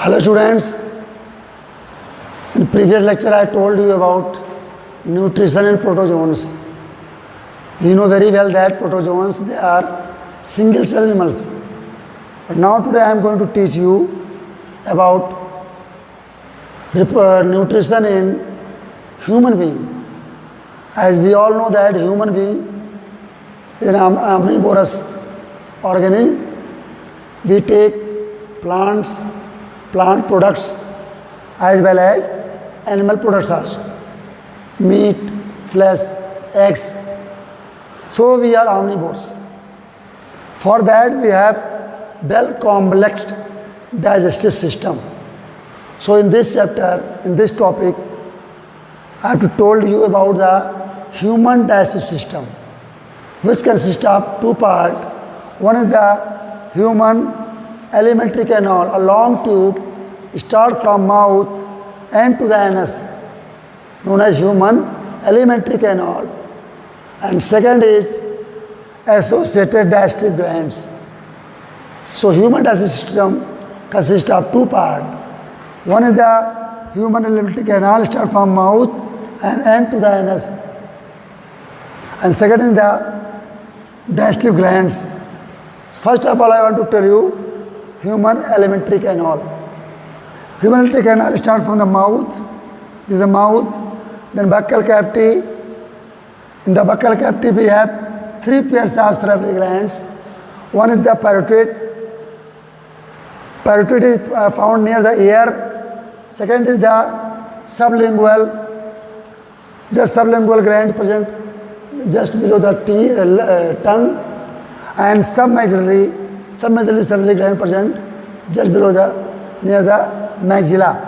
Hello students, in previous lecture I told you about nutrition in protozoans. We know very well that protozoans, they are single cell animals. But now today I am going to teach you about nutrition in human being. As we all know that human being is an omnivorous organism. We take plants, plant products as well as animal products also. Meat, flesh, eggs. So we are omnivores. For that we have well complex digestive system. So in this chapter, in this topic, I have to told you about the human digestive system, which consists of two parts. One is the human alimentary canal, a long tube start from mouth and to the anus, known as human alimentary canal. And second is associated digestive glands. So human digestive system consists of two parts. One is the human alimentary canal start from mouth and end to the anus. And second is the digestive glands. First of all, I want to tell you human alimentary canal. Human alimentary canal starts from the mouth. This is the mouth. Then buccal cavity. In the buccal cavity, we have three pairs of salivary glands. One is the parotid. Parotid is found near the ear. Second is the sublingual. Just sublingual gland present just below the tongue, and submaxillary salivary gland present just below near the maxilla.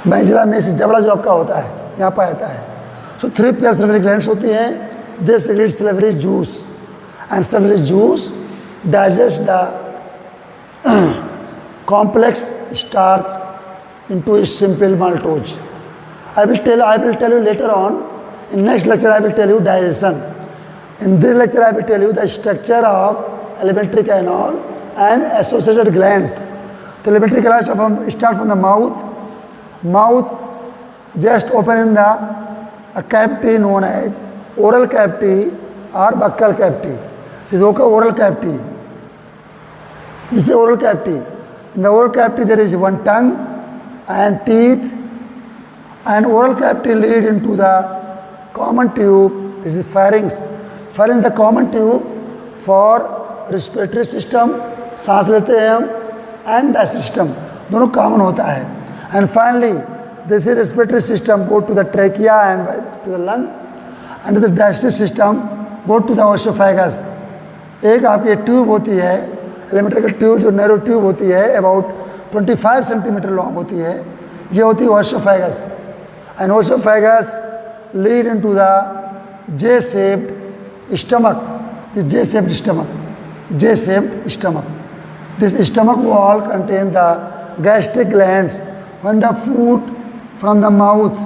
Maxilla में से जबड़ा जो आपका होता है यहाँ पर आता है. So three pairs salivary glands होती हैं. They secrete salivary juice, and salivary juice digest the complex starch into a simple maltose. I will tell you later on. In next lecture I will tell you digestion. In this lecture I will tell you the structure of alimentary canal and associated glands. The alimentary canal start from the mouth. Mouth just open in a cavity known as oral cavity or buccal cavity. This is oral cavity. This is oral cavity. In the oral cavity there is one tongue and teeth, and oral cavity lead into the common tube. This is pharynx. Pharynx is the common tube for respiratory system, सांस लेते हैं हम, and digestive system, दोनों common होता है. And finally, this is respiratory system go to the trachea and to the lung, and the digestive system go to the esophagus. एक आपकी tube होती है, एलिमेंट्री ट्यूब जो नैरो ट्यूब होती है, अबाउट 25 सेंटीमीटर लॉन्ग होती है, ये होती है esophagus. And esophagus lead into the J-shaped stomach. This J-shaped stomach. J-shaped stomach. This stomach wall contains the gastric glands. When the food from the mouth,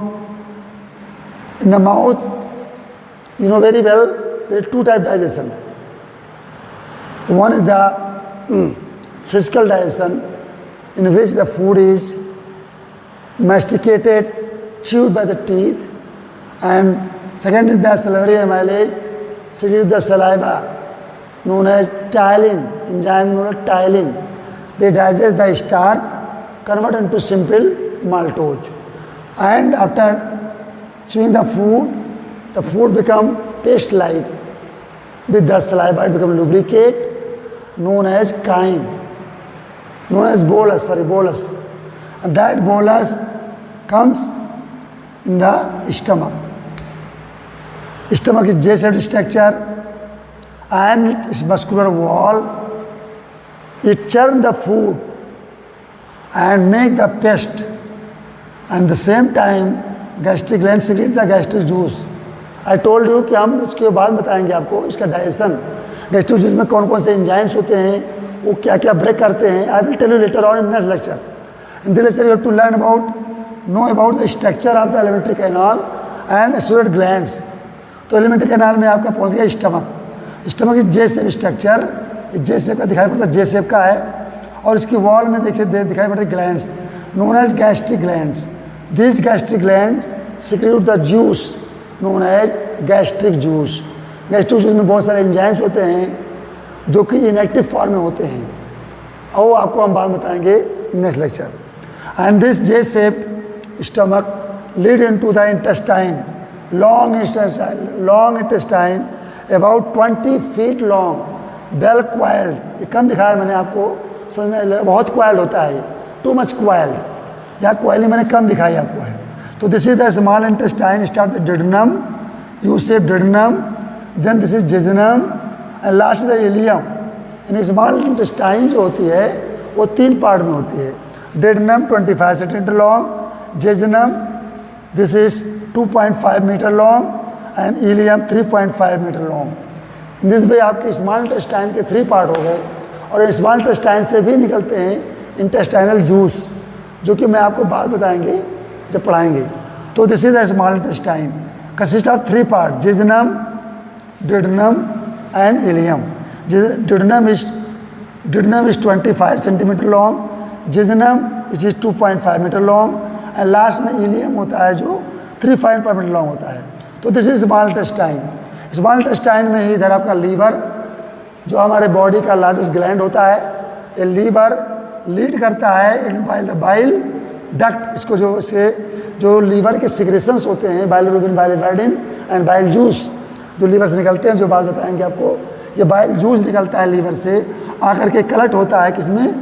in the mouth, you know very well, there are two types of digestion. One is the physical digestion, in which the food is masticated, chewed by the teeth, and second is the salivary amylase, second is the saliva, known as ptyalin, enzyme known as ptyalin. They digest the starch, convert into simple maltose. And after chewing the food become paste-like. With the saliva it become lubricate, known as chyme, known as bolus. And that bolus comes in the stomach. Stomach is J-shaped structure and its muscular wall. It churn the food and make the paste, and the same time gastric gland secrete the gastric juice. I told you कि हम इसके बाद बताएंगे आपको इसका digestion, gastric juice में कौन कौन से एंजाइम्स होते हैं, वो क्या क्या ब्रेक करते हैं. I will tell you later on in next lecture. In this lecture you have to know about the structure of the alimentary canal and associated glands. तो एलिमेंट्री कैनाल में आपका पहुंच गया stomach. Stomach is J shape structure, J shape का दिखाई पड़ता है, जे shape का है. और इसकी वॉल में देखिए दिखाई पड़ रहे glands known as gastric glands. This gastric gland secrete the juice known as gastric juice. Gastric juice में बहुत सारे एंजाइम्स होते हैं जो कि इनएक्टिव फॉर्म में होते हैं, और वो आपको हम बाद बताएंगे next lecture. And this J shaped stomach lead into the intestine, long intestine about 20 feet long, well coiled. ये कम दिखाया मैंने आपको, समझ में बहुत क्वाइल्ड होता है, टू मच क्वाइल्ड, या क्वाइली मैंने कम दिखाई आपको है। तो this is the small intestine start duodenum, U shape duodenum, then this is jejunum and last the ileum. In small intestine जो होती है वो 3 पार्ट में होती है। Duodenum 25 centimeter long, jejunum this is 2.5 meter long and ileum 3.5 meter long. In this way आपके small intestine के 3 part हो गए, और स्मॉल इंटेस्टाइन से भी निकलते हैं इंटेस्टाइनल जूस, जो कि मैं आपको बाद बताएंगे जब पढ़ाएंगे। तो this is the small intestine consist of 3 part, jejunum, duodenum and ileum. Duodenum is 25 centimeter long, jejunum is 2.5 meter long and last में इलियम होता है जो 3.5 मीटर लॉन्ग होता है। तो this is small intestine. Small intestine में ही इधर आपका लीवर जो हमारे बॉडी का लार्जेस्ट ग्लैंड होता है, ये लीवर लीड करता है इन बाइल डक्ट, इसको जो लीवर के सिक्रेशंस होते हैं, बाइलिरुबिन, बाइलिवर्डिन एंड बाइल जूस जो लीवर से निकलते हैं, जो बात बताएंगे आपको। ये बाइल जूस निकलता है लीवर से, आकर के कलेक्ट होता है किसमें,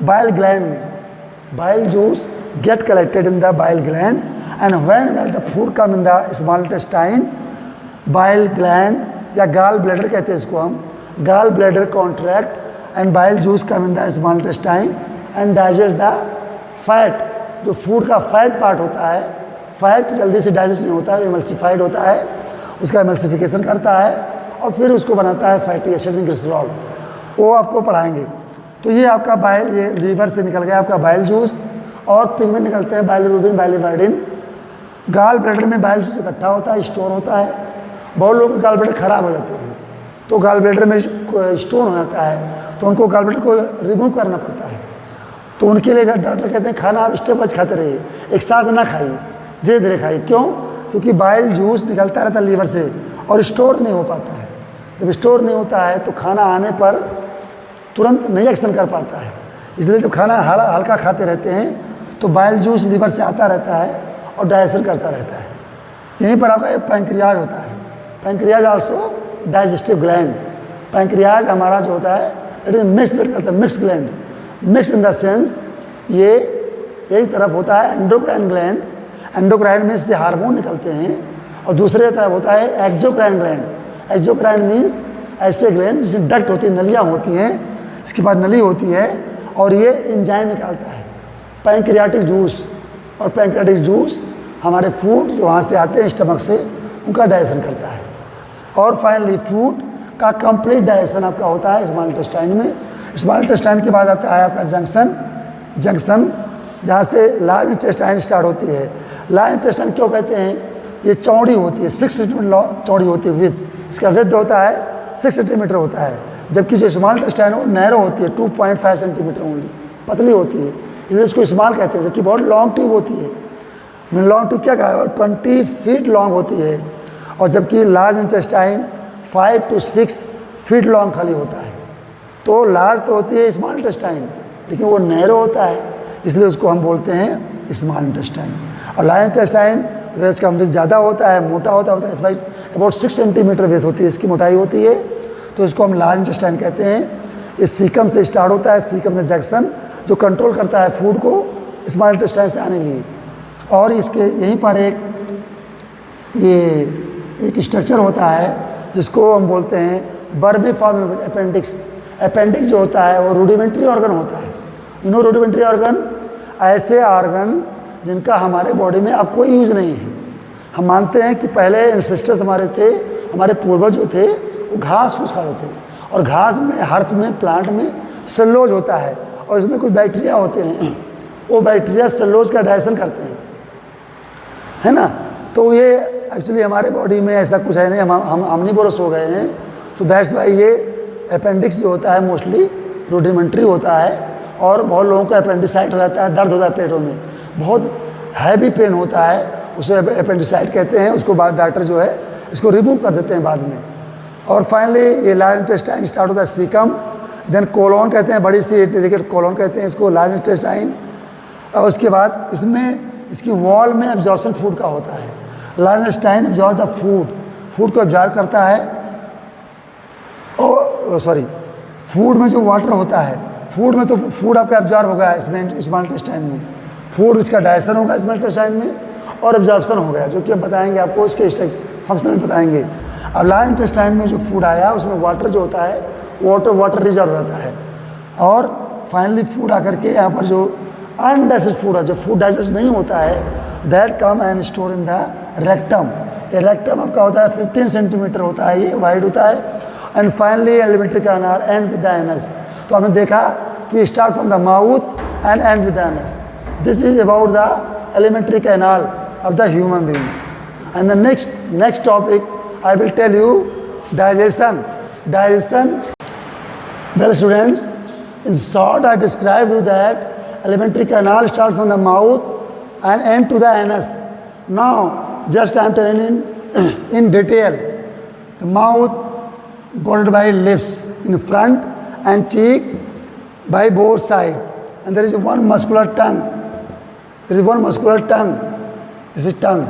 बाइल ग्लैंड में। Bile juice get collected in the bile gland and when the food come in the small intestine, bile gland या गाल ब्लैडर कहते हैं इसको हम, gall bladder contract and bile juice come in the small intestine and digest the fat. जो food का fat part होता है, fat जल्दी से डाइजेस्ट नहीं होता है, एमल्सिफाइड होता है, उसका एमल्सिफिकेशन करता है और फिर उसको बनाता है फैटी एसिड एंड ग्लिसरॉल, वो आपको पढ़ाएंगे। तो ये आपका बाइल, ये लीवर से निकल गया आपका बाइल जूस, और पिगमेंट निकलते हैं बाइलिरुबिन, बाइलिवर्डिन। गाल ब्लैडर में बाइल जूस इकट्ठा होता है, स्टोर होता है। बहुत लोगों के गाल ब्लैडर खराब हो जाते हैं, तो गाल ब्लैडर में स्टोन हो जाता है, तो उनको गाल ब्लैडर को रिमूव करना पड़ता है। तो उनके लिए डॉक्टर कहते हैं खाना आप स्टेप वाइज खाते रहिए, एक साथ ना खाइए, धीरे धीरे खाइए। क्यों? क्योंकि बाइल जूस निकलता रहता है लीवर से और स्टोर नहीं हो पाता है। जब स्टोर नहीं होता है तो खाना आने पर तुरंत नहीं एक्शन कर पाता है, इसलिए जब खाना हल्का खाते रहते हैं तो बाइल जूस लीवर से आता रहता है और डाइजेशन करता रहता है। यहीं पर आपका एक पैंक्रियाज होता है, pancreas also digestive gland. Pancreas हमारा जो होता है it is mix gland, mix in the sense ये एक तरफ होता है एंडोक्राइन ग्लैंड, एंडोक्राइन में से हार्मोन निकलते हैं, और दूसरे तरफ होता है एक्सोक्राइन ग्लैंड। एक्सोक्राइन मीन्स ऐसे ग्लैंड जिसमें डक्ट होती है, नलियाँ होती हैं, इसके बाद नली होती है और ये एंजाइम निकालता है पैंक्रियाटिक जूस, और पैंक्रियाटिक जूस हमारे फूड जो वहाँ से आते हैं स्टमक से, उनका डाइजेशन करता है। और फाइनली फूड का कंप्लीट डाइजेशन आपका होता है स्मॉल इंटेस्टाइन में। स्मॉल इंटेस्टाइन के बाद आता है आपका जंक्शन जहाँ से लार्ज इंटेस्टाइन स्टार्ट होती है। लार्ज इंटेस्टाइन क्यों कहते हैं? ये चौड़ी होती है, 6 सेंटीमीटर चौड़ी होती है विथ, इसका विथ होता है 6 सेंटीमीटर होता है, जबकि जो स्मॉल इंटेस्टाइन है वो नैरो होती है, 2.5 सेंटीमीटर ओनली, पतली होती है, इसलिए इसको स्मॉल कहते हैं। जबकि बहुत लॉन्ग ट्यूब होती है, लॉन्ग ट्यूब क्या कहा, 20 फीट लॉन्ग होती है, और जबकि large intestine 5 to 6 feet long खाली होता है। तो लार्ज तो होती है स्मॉल इंटेस्टाइन, लेकिन वो नैरो होता है, इसलिए उसको हम बोलते हैं स्मॉल इंटेस्टाइन। और लार्ज इंटेस्टाइन वेस्ट का वेथ ज़्यादा होता है, मोटा होता है, इस वाइज अबाउट 6 सेंटीमीटर वेथ होती है, इसकी मोटाई होती है, तो इसको हम लार्ज इंटेस्टाइन कहते हैं। इस सीकम से स्टार्ट होता है, सीकम से जंक्शन जो कंट्रोल करता है फूड को स्मॉल इंटेस्टाइन से आने के लिए। और इसके यहीं पर एक स्ट्रक्चर होता है जिसको हम बोलते हैं बर्बी फॉर्म अपेंडिक्स। अपेंडिक्स जो होता है वो रूडिमेंट्री ऑर्गन होता है। इनो रूडिमेंट्री ऑर्गन ऐसे ऑर्गन्स जिनका हमारे बॉडी में अब कोई यूज़ नहीं है। हम मानते हैं कि पहले एंसेस्टर्स हमारे थे, हमारे पूर्वज जो थे वो घास फूस खाते थे, और घास में, हर्थ में, प्लांट में सेलुलोज होता है, और इसमें कुछ बैक्टीरिया होते हैं, वो बैक्टीरिया सेलुलोज का डाइजेशन करते हैं, है ना। तो ये एक्चुअली हमारे बॉडी में ऐसा कुछ है नहीं, हम omnivorous हो गए हैं। सो दैट्स वाई ये अपेंडिक्स जो होता है मोस्टली रूडिमेंट्री होता है, और बहुत लोगों को अपेंडिसाइट हो जाता है, दर्द होता है पेटों में, बहुत हैवी पेन होता है, उसे अपेंडिसाइट कहते हैं। उसको बाद डॉक्टर जो है इसको रिमूव कर देते हैं बाद में। और फाइनली ये लार्ज इंटेस्टाइन स्टार्ट होता है सीकम, देन कोलोन कहते हैं, बड़ी सी डेलिकेट कोलोन कहते हैं इसको, लार्ज इंटेस्टाइन। और उसके बाद इसमें इसकी वॉल में एब्जॉर्प्शन फूड का होता है। Large intestine absorb the food को एब्जॉर्ब करता है। और सॉरी, फूड में जो वाटर होता है, फूड में तो फूड आपका एब्जॉर्ब होगा इसमें, स्मॉल इंटेस्टाइन में फूड, इसका डाइजेशन होगा स्मॉल इंटेस्टाइन में, और एब्जॉर्प्शन हो गया, जो कि हम बताएंगे आपको, इसके फंक्शन में बताएंगे। अब लार्ज इंटेस्टाइन में जो फूड आया उसमें वाटर जो होता है वाटर रिजर्व होता है। और फाइनली फूड आकर के यहाँ पर जो अनडाइजेस्टेड फूड है, जो फूड डाइजेस्ट नहीं होता है, that come and store in the rectum. ये रेक्टम आपका होता है 15 सेंटीमीटर होता है, ये वाइड होता है। And finally elementary canal and with the anus. तो हमने देखा कि start from the mouth and and with the anus. This is about the alimentary canal of the human being. And the next topic I will tell you digestion. Well students, in short I described you that alimentary canal starts from the mouth and end to the anus. Now just I am telling in detail. The mouth guarded by lips in front and cheek by both sides, and there is one muscular tongue. There is one muscular tongue. This is tongue.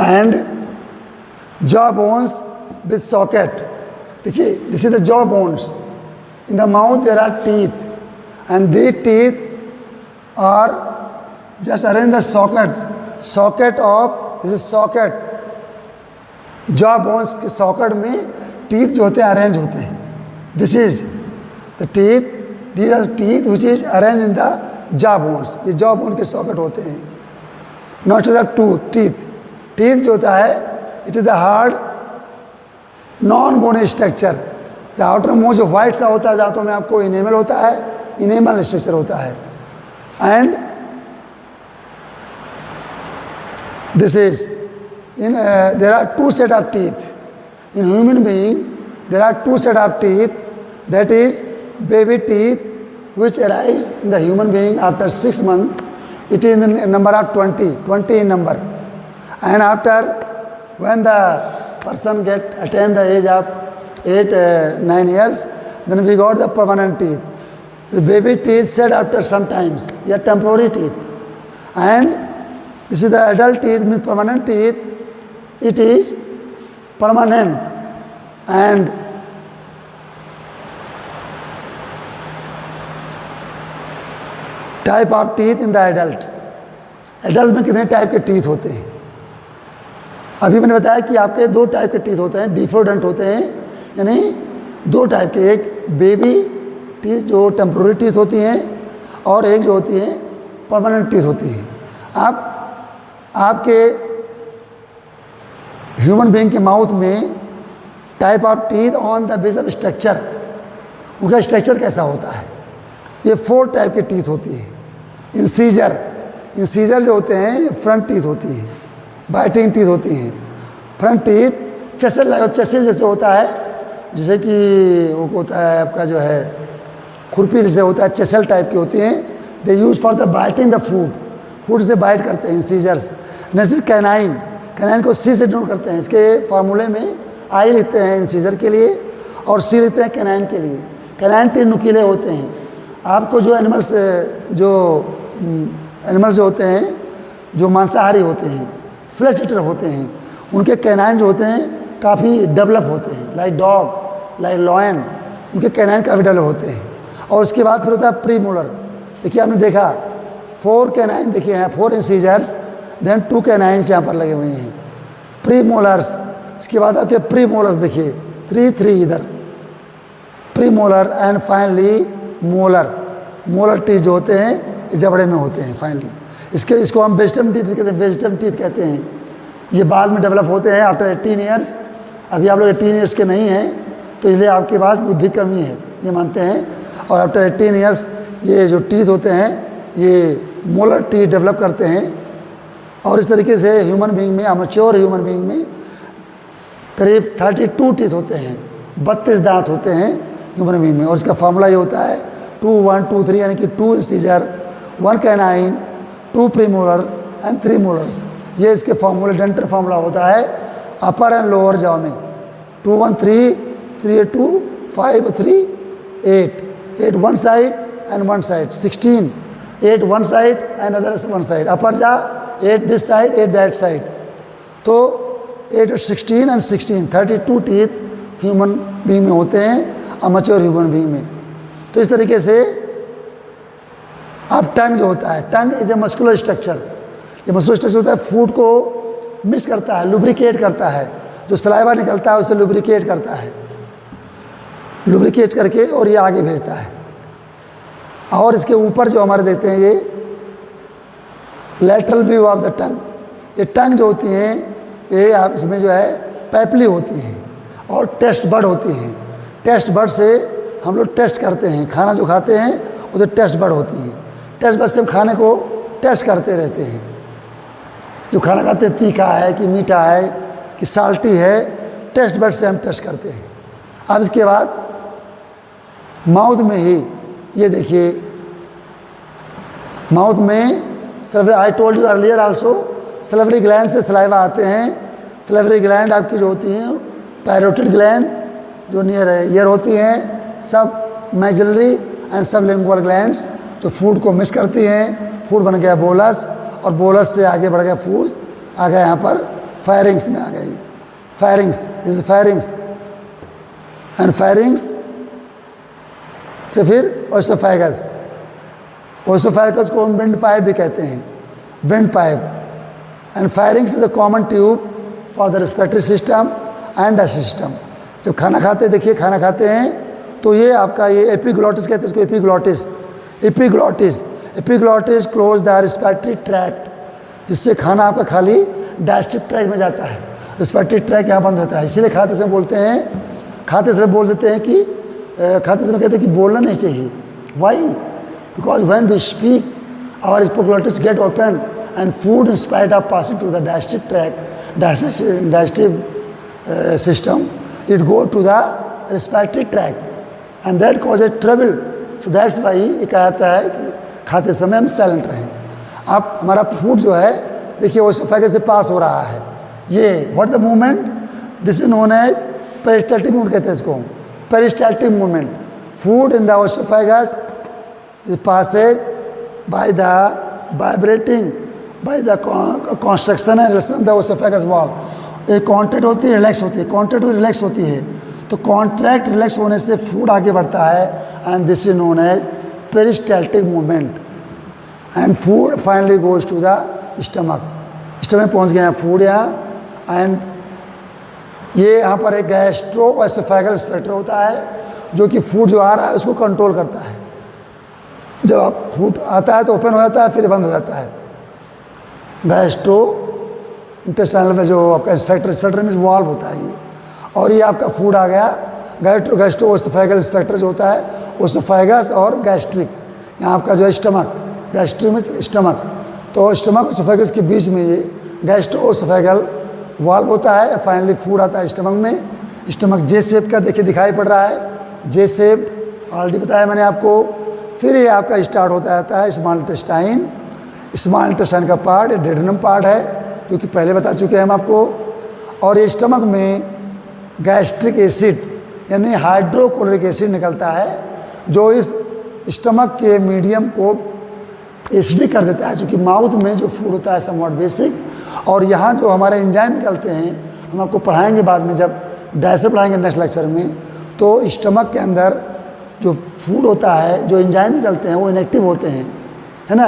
And jaw bones with socket. देखिए, this is the jaw bones. In the mouth there are teeth, and these teeth are just arrange the socket of this is socket. jaw bones के socket में teeth जो होते हैं arrange होते हैं. This is the teeth. These are teeth which is arranged in the jaw bones. ये jaw bone के socket होते हैं. Not the teeth. टीथ जो होता है, it is the hard non bony structure. The outermost जो white सा होता है दांतों में आपको इनेमल होता है, इनेमल स्ट्रक्चर होता है। And this is in there are two set of teeth in human being. There are two set of teeth, that is baby teeth which arise in the human being after 6 months. It is in number of 20 in number. And after when the person attain the age of 8-9 years, then we got the permanent teeth. The baby teeth shed after some times, they are temporary teeth. And this is the adult teeth, means permanent teeth. It is permanent. And type of teeth in the adult. Adult में कितने type के teeth होते हैं? अभी मैंने बताया कि आपके 2 टाइप के टीथ होते हैं, डिफोडेंट होते हैं, यानी 2 टाइप के, एक बेबी टीथ जो टेम्पोररी टीथ होती हैं, और एक जो होती है परमानेंट टीथ होती है। आपके ह्यूमन बीइंग के माउथ में type of teeth on the base of structure, उनका स्ट्रक्चर कैसा होता है? ये 4 टाइप के टीथ होती है। इंसीजर जो होते हैं ये फ्रंट टीथ होती है, बाइटिंग टीथ होती हैं। फ्रंट टीथ चेसल जैसे होता है, जैसे कि वो होता है आपका जो है खुरपी जैसे होता है, चेसल टाइप की होती हैं। They use for the biting the food से बाइट करते हैं इंसीजर्स। नेक्स्ट कैनाइन को सी से डिनोट करते हैं। इसके फार्मूले में आई लिखते हैं इंसीजर के लिए और सी लिखते हैं कैनाइन के लिए। कैनाइन 3 नुकीले होते हैं। आपको जो एनिमल्स जो होते हैं, जो मांसाहारी होते हैं, फ्लैश ईटर होते हैं, उनके कैनाइन जो होते हैं काफ़ी डेवलप होते हैं, लाइक डॉग, लाइक लॉयन, उनके कैनाइन काफ़ी डेवलप होते हैं। और उसके बाद फिर होता है प्री मोलर। देखिए आपने देखा 4 कैनाइन देखिए हैं, 4 इंसीजर्स, देन 2 कैनाइन्स यहाँ पर लगे हुए हैं, प्री मोलर्स। इसके बाद आपके प्री मोलर्स देखिए 3 इधर pre molar, and finally molar teeth जो होते हैं जबड़े में होते हैं। फाइनली इसको हम वेस्टर्न टीथ कहते हैं, वेस्टर्न टीथ कहते हैं। ये बाद में डेवलप होते हैं आफ्टर 18 ईयर्स। अभी आप लोग 18 ईयर्स के नहीं हैं, तो इसलिए आपके पास बुद्धि कमी है, ये मानते हैं। और आफ्टर 18 ईयर्स ये जो टीथ होते हैं ये मोलर टीथ डेवलप करते हैं। और इस तरीके से ह्यूमन बीइंग में, अमेच्योर ह्यूमन बीइंग में करीब 32 टीथ होते हैं, 32 दांत होते हैं ह्यूमन बींग में। और इसका फार्मूला ये होता है 2 1 2 3, यानी कि 2 incisor, 1 canine, 2 premolar and 3 molars. ये इसके फार्मूले डेंटल फार्मूला होता है अपर एंड लोअर जॉ में। 2 1 3, 3 8 2, 5 3 8, 8 one side and one side, 16, 8 one side and other one side, upper jaw 8 this side, 8 that side, तो 8 16 and 16, 32 टीथ ह्यूमन बींग में होते हैं, अमेच्योर ह्यूमन बींग में। तो इस तरीके से अब टंग जो होता है, tongue is a muscular structure. ये मस्कुलर स्ट्रक्चर होता है, फूड को मिक्स करता है, लुब्रिकेट करता है, जो सलाइवा निकलता है उसे लुब्रिकेट करता है, लुब्रिकेट करके और ये आगे भेजता है। और इसके ऊपर जो हमारे देखते हैं ये lateral view of the tongue, ये टंग जो होती हैं ये आप इसमें जो है पैपली होती हैं और टेस्ट बड होती हैं। टेस्ट बड से हम लोग टेस्ट करते हैं, खाना जो खाते हैं उसे टेस्ट बड होती हैं। टेस्ट बड से हम खाने को टेस्ट करते रहते हैं, जो खाना खाते हैं तीखा है कि मीठा है कि साल्टी है, टेस्ट बड से हम टेस्ट करते हैं। अब इसके बाद माउथ में ही ये देखिए, माउथ में salivary, I told you earlier also, salivary gland से सलाइवा आते हैं। सल्वरी ग्लैंड आपकी जो होती हैं पैरोटिड ग्लैंड जो नियर ईयर होती हैं, submaxillary and sublingual glands जो फूड को मिक्स करती हैं। फूड बन गया बोलस, और बोलस से आगे बढ़ गया फूड, आ गया यहाँ पर फायरिंग्स में आ गया। ये firings, this is firings, and firings से फिर ओसोफेगस, ओसोफेगस को हम विंड पाइप भी कहते हैं, wind pipe. And firings is the common tube for the respiratory system and digestive system. जब खाना खाते हैं, देखिए खाना खाते हैं तो ये आपका ये एपिग्लॉटिस कहते हैं इसको, epiglottis, epiglottis, epiglottis close the respiratory tract, जिससे खाना आपका खाली डाइजेस्टिव ट्रैक्ट में जाता है, रेस्पिरेटरी ट्रैक्ट यहाँ बंद होता है। इसीलिए खाते समय बोलते हैं, खाते समय बोल देते हैं कि खाते समय कहते हैं कि बोलना नहीं चाहिए। Why? Because when we speak our epiglottis get open and food in spite of passing to the digestive tract, digestive system, it go to the respiratory tract and that cause a trouble. So that's why ये कहता है कि खाते समय हम silent रहें। अब हमारा फूड जो है देखिए ओसोफेगस से पास हो रहा है, ये what the movement, this is known as peristaltic movement कहते हैं इसको, peristaltic movement. Food in the oesophagus passes by the vibrating by the constriction and relaxation of the esophagus wall। एक कॉन्ट्रैक्ट होती है, रिलैक्स होती है, कॉन्ट्रैक्ट होती है, रिलैक्स होती है, तो कॉन्ट्रैक्ट रिलैक्स होने से फूड आगे बढ़ता है, and this is known as peristaltic movement. And food finally goes to the stomach, stomach पहुंच गया फूड यहाँ, एंड ये यहाँ पर एक गैस्ट्रोएसोफेगल रिसेप्टर होता है जो कि फूड जो आ रहा है उसको कंट्रोल करता है। जब आप फूड आता है तो ओपन हो जाता है, फिर बंद हो जाता है। गैस्ट्रो इंटेस्टाइनल में जो आपका रिसेप्टर में वाल्व होता है ये, और ये आपका फूड आ गया, गैस्ट्रोएसोफेगल रिसेप्टर जो होता है, ओसोफेगस और गैस्ट्रिक, यहाँ आपका जो है स्टमक, गैस्ट्रिक में स्टमक, तो स्टमक ओसोफेगस के बीच में ये गैस्ट्रोएसोफेगल वाल्व होता है। फाइनली फूड आता है स्टमक में। स्टमक जे शेप का देखिए दिखाई पड़ रहा है, जे शेप ऑलरेडी बताया मैंने आपको। फिर ये आपका स्टार्ट होता रहता है स्मॉल इंटेस्टाइन, स्मॉल इंटेस्टाइन का पार्ट डेड्यूनम पार्ट है जो कि पहले बता चुके हैं हम आपको। और ये स्टमक में गैस्ट्रिक एसिड यानी हाइड्रोक्लोरिक एसिड निकलता है जो इस स्टमक के मीडियम को एसिडिक कर देता है, क्योंकि माउथ में जो फूड होता है समवॉट बेसिक, और यहाँ जो हमारे एंजाइम निकलते हैं हम आपको पढ़ाएंगे बाद में, जब डाइजेशन पढ़ाएंगे नेक्स्ट लेक्चर में, तो स्टमक के अंदर जो फूड होता है, जो एंजाइम निकलते हैं वो इनएक्टिव होते हैं, है ना,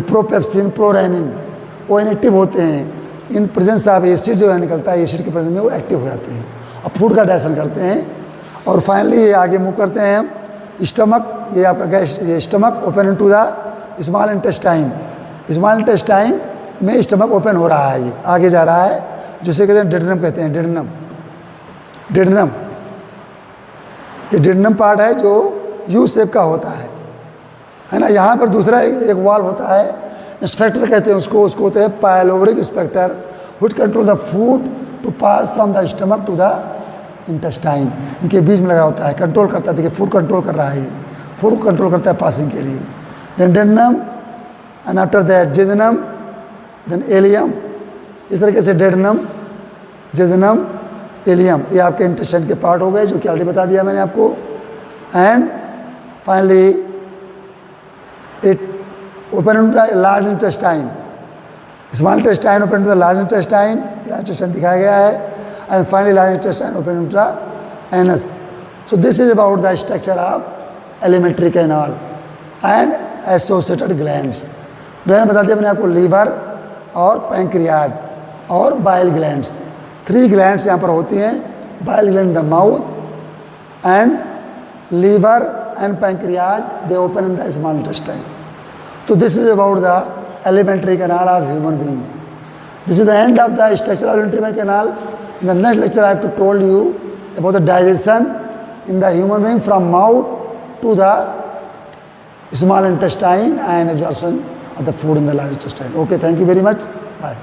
प्रोपेप्सिन, प्रोरेनिन, वो इनएक्टिव होते हैं। इन प्रेजेंस ऑफ एसिड जो है निकलता है, एसिड के प्रेजेंस में वो एक्टिव हो जाते हैं और फूड का डाइजेशन करते हैं। और फाइनली ये आगे मूव करते हैं हम स्टमक, ये आपका गैस, ये stomach open into the small intestine, small intestine में स्टमक ओपन हो रहा है, ये आगे जा रहा है, जिसे कहते हैं डेड्यूनम कहते हैं, डेड्यूनम, डेड्यूनम, ये डेड्यूनम पार्ट है जो यू शेप का होता है ना। यहाँ पर दूसरा एक वाल्व होता है, स्पेक्टर कहते हैं उसको, उसको होते हैं pyloric sphincter, which control the food to pass from the stomach to the intestine, इनके बीच में लगा होता है, कंट्रोल करता है। देखिए फूड कंट्रोल कर रहा है, ये फूड कंट्रोल करता है पासिंग के लिए। Then duodenum and after that jejunum, then ileum. इस तरीके से डेडनम, जेजनम, एलियम ये आपके इंटेस्टाइन के पार्ट हो गए, जो कि ऑलरेडी बता दिया मैंने आपको। And finally it open into the large intestine, small intestine open to the large intestine, large intestine दिखाया गया है। And finally large intestine open to the anus. So this is about the structure of alimentary canal and associated glands. Gland बता दिया मैंने आपको, liver और pancreas और bile glands. 3 glands यहाँ पर होती हैं, bile gland the mouth and liver and pancreas, they open in the small intestine. So this is about the alimentary canal of human being. This is the end of the structure of alimentary canal. In the next lecture I have to told you about the digestion in the human being from mouth to the small intestine and absorption of the food in the large intestine. Okay, thank you very much. Bye.